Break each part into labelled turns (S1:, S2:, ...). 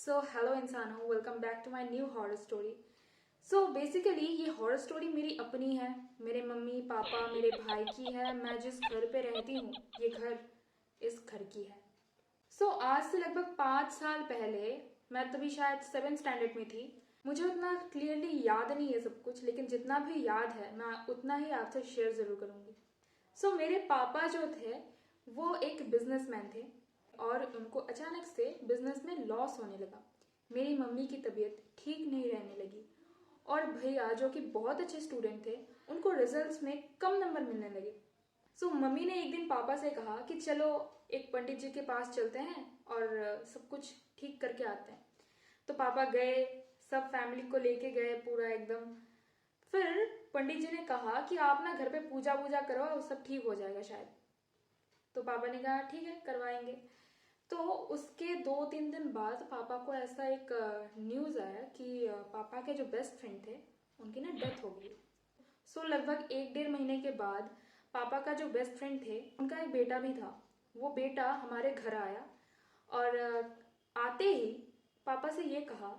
S1: सो hello इंसानों, welcome back to my new horror story. So basically ये horror story मेरी अपनी है, मेरे मम्मी पापा मेरे भाई की है। मैं जिस घर पे रहती हूँ ये घर इस घर की है। सो आज से लगभग 5 साल पहले, मैं तभी शायद 7th स्टैंडर्ड में थी। मुझे उतना क्लियरली याद नहीं है सब कुछ, लेकिन जितना भी याद है मैं उतना ही आपसे शेयर ज़रूर करूँगी। सो मेरे पापा जो थे वो एक बिजनेसमैन थे और उनको अचानक से बिजनेस में लॉस होने लगा। मेरी मम्मी की तबीयत ठीक नहीं रहने लगी और भैया जो कि बहुत अच्छे स्टूडेंट थे उनको रिजल्ट्स में कम नंबर मिलने लगे। सो मम्मी ने एक दिन पापा से कहा कि चलो एक पंडित जी के पास चलते हैं और सब कुछ ठीक करके आते हैं। तो पापा गए, सब फैमिली को लेके गए पूरा एकदम। फिर पंडित जी ने कहा कि आप ना घर पे पूजा वूजा करो, सब ठीक हो जाएगा शायद। तो पापा ने कहा ठीक है करवाएंगे। तो उसके 2-3 दिन बाद पापा को ऐसा एक न्यूज़ आया कि पापा के जो बेस्ट फ्रेंड थे उनकी ना डेथ हो गई। सो लगभग 1-1.5 महीने के बाद पापा का जो बेस्ट फ्रेंड थे उनका एक बेटा भी था। वो बेटा हमारे घर आया और आते ही पापा से ये कहा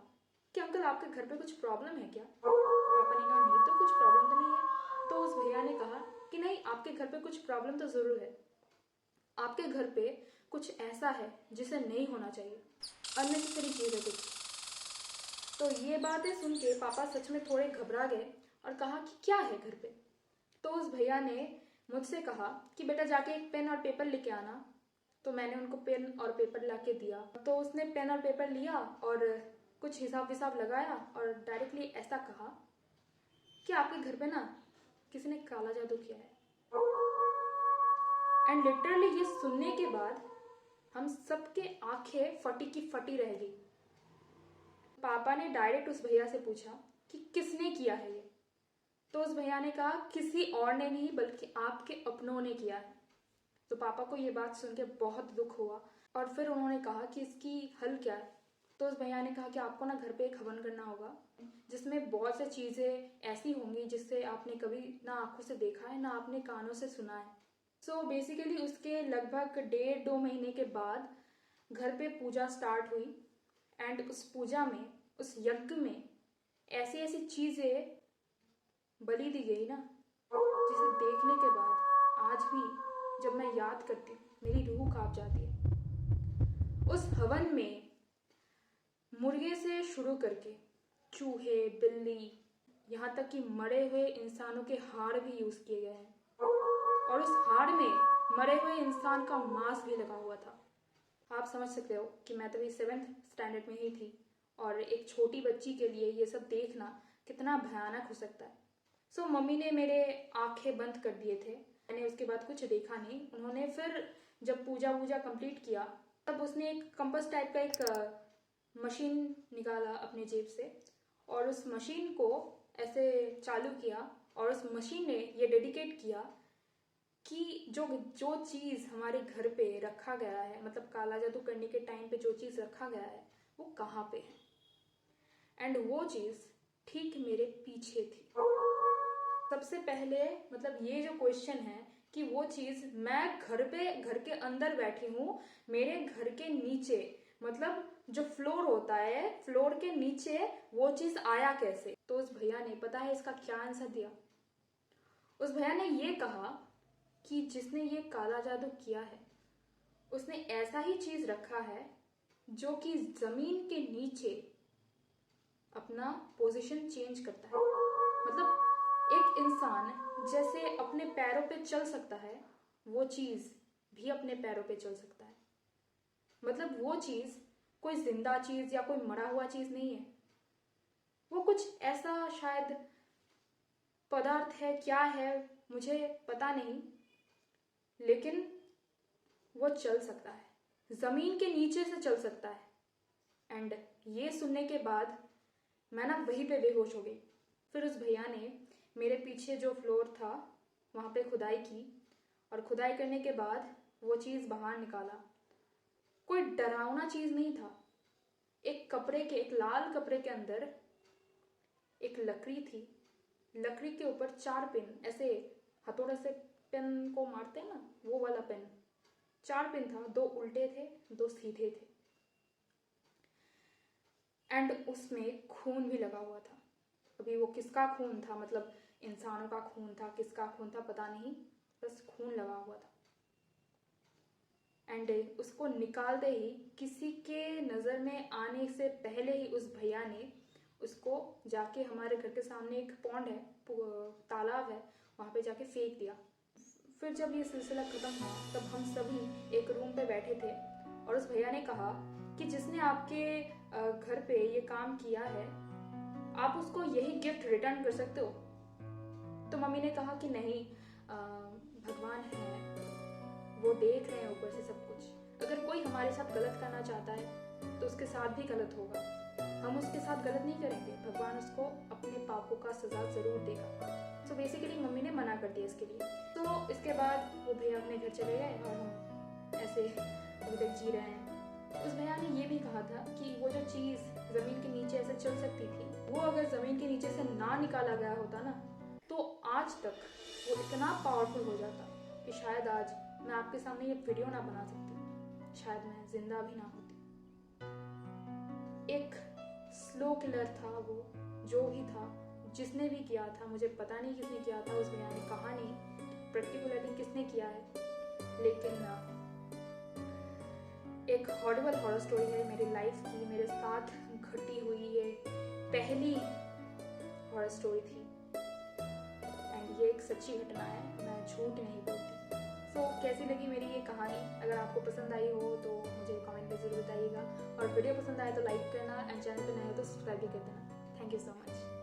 S1: कि अंकल आपके घर पे कुछ प्रॉब्लम है क्या। पापा ने कहा नहीं तो कुछ प्रॉब्लम तो नहीं है। तो उस भैया ने कहा कि नहीं, आपके घर पे कुछ प्रॉब्लम तो ज़रूर है। आपके घर पे कुछ ऐसा है जिसे नहीं होना चाहिए, अननेसेसरी चीज़ है कुछ। तो ये बातें सुन के पापा सच में थोड़े घबरा गए और कहा कि क्या है घर पे। तो उस भैया ने मुझसे कहा कि बेटा जाके एक पेन और पेपर लेके आना। तो मैंने उनको पेन और पेपर ला के दिया। तो उसने पेन और पेपर लिया और कुछ हिसाब विसाब लगाया और डायरेक्टली ऐसा कहा कि आपके घर पे ना किसी ने काला जादू किया है। एंड लिटरली ये सुनने के बाद हम सबके आंखें फटी की फटी रह गई। पापा ने डायरेक्ट उस भैया से पूछा कि किसने किया है ये। तो उस भैया ने कहा किसी और ने नहीं बल्कि आपके अपनों ने किया है। तो पापा को ये बात सुन के बहुत दुख हुआ और फिर उन्होंने कहा कि इसकी हल क्या है। तो उस भैया ने कहा कि आपको ना घर पे एक हवन करना होगा जिसमें बहुत सी चीज़ें ऐसी होंगी जिससे आपने कभी ना आंखों से देखा है ना आपने कानों से सुना है। सो बेसिकली उसके लगभग 1.5-2 महीने के बाद घर पे पूजा स्टार्ट हुई एंड उस पूजा में, उस यज्ञ में ऐसी ऐसी चीज़ें बलि दी गई ना, जिसे देखने के बाद आज भी जब मैं याद करती हूँ मेरी रूह कांप जाती है। उस हवन में मुर्गे से शुरू करके चूहे, बिल्ली, यहाँ तक कि मरे हुए इंसानों के हाड़ भी यूज़ किए गए हैं और उस हाड़ में मरे हुए इंसान का मांस भी लगा हुआ था। आप समझ सकते हो कि मैं तभी 7th स्टैंडर्ड में ही थी और एक छोटी बच्ची के लिए ये सब देखना कितना भयानक हो सकता है। सो मम्मी ने मेरे आंखें बंद कर दिए थे, मैंने उसके बाद कुछ देखा नहीं। उन्होंने फिर जब पूजा वूजा कंप्लीट किया तब उसने एक कंपास टाइप का एक मशीन निकाला अपने जेब से और उस मशीन को ऐसे चालू किया और उस मशीन ने ये डेडिकेट किया कि जो जो चीज़ हमारे घर पे रखा गया है, मतलब काला जादू करने के टाइम पे जो चीज़ रखा गया है वो कहाँ पे है। एंड वो चीज़ ठीक मेरे पीछे थी। सबसे पहले मतलब ये जो क्वेश्चन है कि वो चीज़, मैं घर पे, घर के अंदर बैठी हूँ, मेरे घर के नीचे, मतलब जो फ्लोर होता है फ्लोर के नीचे वो चीज़ आया कैसे। तो उस भैया ने, पता है इसका क्या आंसर दिया। उस भैया ने ये कहा कि जिसने ये काला जादू किया है उसने ऐसा ही चीज रखा है जो कि जमीन के नीचे अपना पोजीशन चेंज करता है। मतलब एक इंसान जैसे अपने पैरों पे चल सकता है वो चीज भी अपने पैरों पे चल सकता है। मतलब वो चीज कोई जिंदा चीज या कोई मरा हुआ चीज नहीं है, वो कुछ ऐसा शायद पदार्थ है, क्या है मुझे पता नहीं, लेकिन वो चल सकता है, जमीन के नीचे से चल सकता है। एंड ये सुनने के बाद मैं ना वहीं पे बेहोश हो गई। फिर उस भैया ने मेरे पीछे जो फ्लोर था वहाँ पे खुदाई की और खुदाई करने के बाद वो चीज़ बाहर निकाला। कोई डरावना चीज़ नहीं था। एक कपड़े के, एक लाल कपड़े के अंदर एक लकड़ी थी। लकड़ी के ऊपर 4 पिन, ऐसे हथौड़े से पेन को मारते हैं ना, वो वाला पेन, 4 पिन था। 2 उल्टे थे, 2 सीधे थे। एंड उसमें खून भी लगा हुआ था। अभी वो किसका खून था, मतलब इंसानों का खून था, किसका खून था पता नहीं, बस खून लगा हुआ था। एंड उसको निकालते ही, किसी के नज़र में आने से पहले ही उस भैया ने उसको जाके, हमारे घर के सामने एक पॉन्ड है, तालाब है, वहाँ पे जाके फेंक दिया। फिर जब ये सिलसिला ख़त्म हुआ तब हम सभी एक रूम पे बैठे थे और उस भैया ने कहा कि जिसने आपके घर पे ये काम किया है, आप उसको यही गिफ्ट रिटर्न कर सकते हो। तो मम्मी ने कहा कि नहीं, भगवान है, वो देख रहे हैं ऊपर से सब कुछ। अगर कोई हमारे साथ गलत करना चाहता है तो उसके साथ भी गलत होगा, हम उसके साथ गलत नहीं करेंगे, भगवान उसको अपने पापों का सजा ज़रूर देगा। तो बेसिकली मम्मी ने मना कर दिया इसके लिए। तो इसके बाद वो भैया अपने घर चले गए और हम ऐसे अभी तक जी रहे हैं। उस भैया ने ये भी कहा था कि वो जो चीज़ ज़मीन के नीचे ऐसे चल सकती थी, वो अगर ज़मीन के नीचे से ना निकाला गया होता ना, तो आज तक वो इतना पावरफुल हो जाता कि शायद आज मैं आपके सामने ये वीडियो ना बना सकती, शायद मैं जिंदा भी ना होती। एक स्लो किलर था वो, जो भी था, जिसने भी किया था, मुझे पता नहीं किसने किया था, उस भैया ने कहा नहीं पर्टिकुलरली किसने किया है, लेकिन एक हॉरिबल हॉरर स्टोरी है मेरी लाइफ की, मेरे साथ घटी हुई ये पहली हॉरर स्टोरी थी एंड ये एक सच्ची घटना है, मैं झूठ नहीं बोलती। सो कैसी लगी मेरी ये कहानी? अगर आपको पसंद आई हो तो मुझे कमेंट में ज़रूर बताइएगा, और वीडियो पसंद आए तो लाइक करना एंड चैनल पर नए हो तो सब्सक्राइब भी कर देना। Thank you so much.